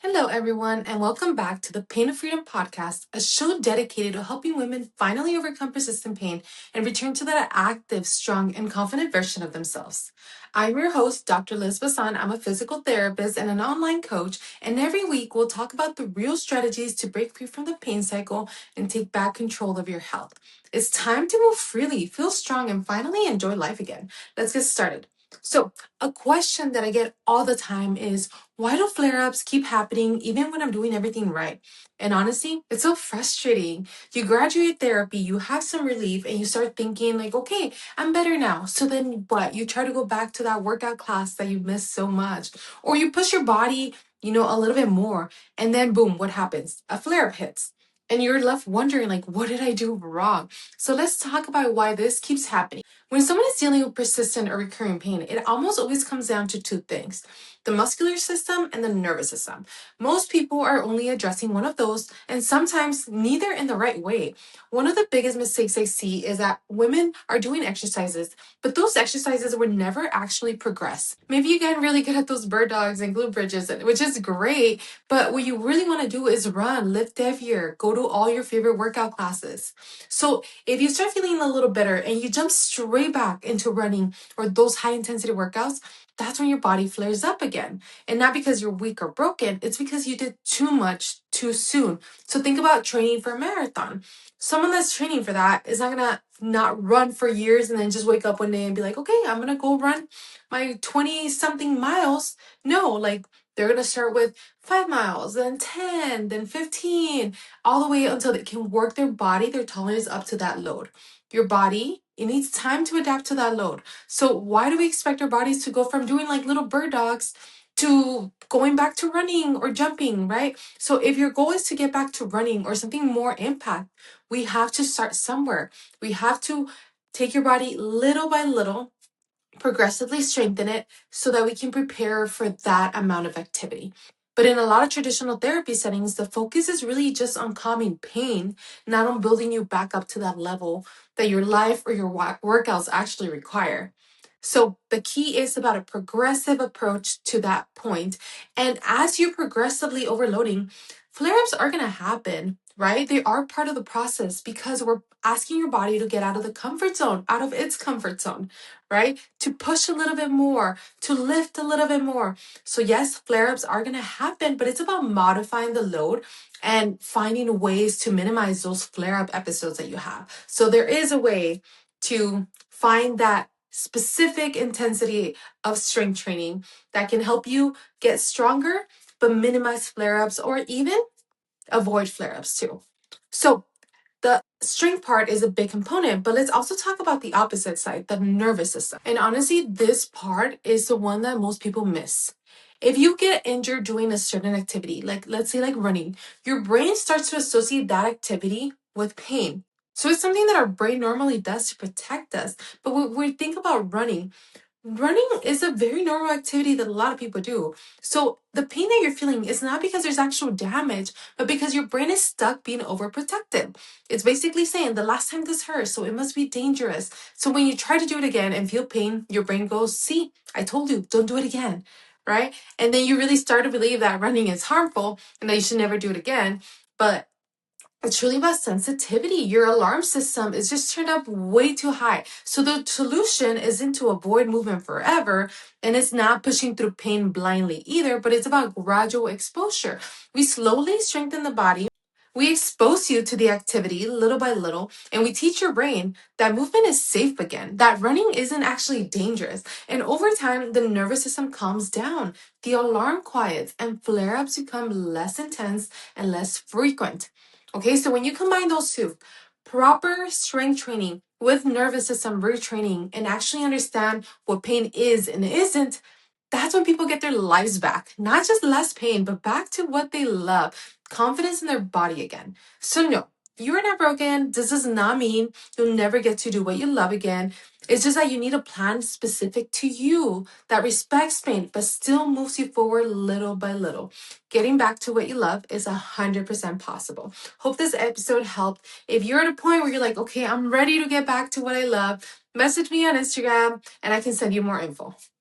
Hello, everyone, and welcome back to the Pain of Freedom podcast, a show dedicated to helping women finally overcome persistent pain and return to that active, strong, and confident version of themselves. I'm your host, Dr. Liz Basan. I'm a physical therapist and an online coach, and every week we'll talk about the real strategies to break free from the pain cycle and take back control of your health. It's time to move freely, feel strong, and finally enjoy life again. Let's get started. So, a question that I get all the time is, why do flare ups keep happening even when I'm doing everything right? And honestly, it's so frustrating. You graduate therapy, you have some relief, and you start thinking, like, okay, I'm better now. So then what? You try to go back to that workout class that you missed so much, or you push your body, a little bit more, and then boom, what happens? A flare up hits. And you're left wondering, like, what did I do wrong? So let's talk about why this keeps happening. When someone is dealing with persistent or recurring pain, it almost always comes down to two things: the muscular system and the nervous system. Most people are only addressing one of those, and sometimes neither in the right way. One of the biggest mistakes I see is that women are doing exercises, but those exercises were never actually progress. Maybe you get really good at those bird dogs and glute bridges, which is great, but what you really want to do is run, lift heavier, go to all your favorite workout classes. So if you start feeling a little better and you jump straight back into running or those high intensity workouts, that's when your body flares up again. And not because you're weak or broken, it's because you did too much too soon. So think about training for a marathon. Someone that's training for that is not gonna not run for years and then just wake up one day and be like, okay, I'm gonna go run my 20 something miles. No, like they're gonna start with 5 miles, then 10, then 15, all the way until they can work their body, their tolerance up to that load. Your body, it needs time to adapt to that load. So why do we expect our bodies to go from doing like little bird dogs to going back to running or jumping, right? So if your goal is to get back to running or something more impact, we have to start somewhere. We have to take your body little by little, progressively strengthen it so that we can prepare for that amount of activity. But in a lot of traditional therapy settings, the focus is really just on calming pain, not on building you back up to that level that your life or your workouts actually require. So the key is about a progressive approach to that point. And as you're progressively overloading, flare-ups are going to happen, right? They are part of the process because we're asking your body to get out of the comfort zone, out of its comfort zone, right? To push a little bit more, to lift a little bit more. So yes, flare-ups are going to happen, but it's about modifying the load and finding ways to minimize those flare-up episodes that you have. So there is a way to find that specific intensity of strength training that can help you get stronger, but minimize flare-ups or even avoid flare-ups too. So the strength part is a big component, but let's also talk about the opposite side, the nervous system. And honestly, this part is the one that most people miss. If you get injured doing a certain activity, like let's say like running, your brain starts to associate that activity with pain. So it's something that our brain normally does to protect us. But when we think about running is a very normal activity that a lot of people do. So the pain that you're feeling is not because there's actual damage, but because your brain is stuck being overprotected. It's basically saying the last time this hurt, so it must be dangerous. So when you try to do it again and feel pain, your brain goes, see, I told you, don't do it again, right? And then you really start to believe that running is harmful and that you should never do it again. But it's really about sensitivity. Your alarm system is just turned up way too high. So the solution isn't to avoid movement forever, and it's not pushing through pain blindly either, but it's about gradual exposure. We slowly strengthen the body. We expose you to the activity little by little, and we teach your brain that movement is safe again, that running isn't actually dangerous. And over time, the nervous system calms down, the alarm quiets, and flare ups become less intense and less frequent. Okay, so when you combine those two, proper strength training with nervous system retraining and actually understand what pain is and isn't, that's when people get their lives back. Not just less pain, but back to what they love, confidence in their body again. So, no, you're not broken. This does not mean you'll never get to do what you love again. It's just that you need a plan specific to you that respects pain, but still moves you forward little by little. Getting back to what you love is 100% possible. Hope this episode helped. If you're at a point where you're like, okay, I'm ready to get back to what I love, message me on Instagram and I can send you more info.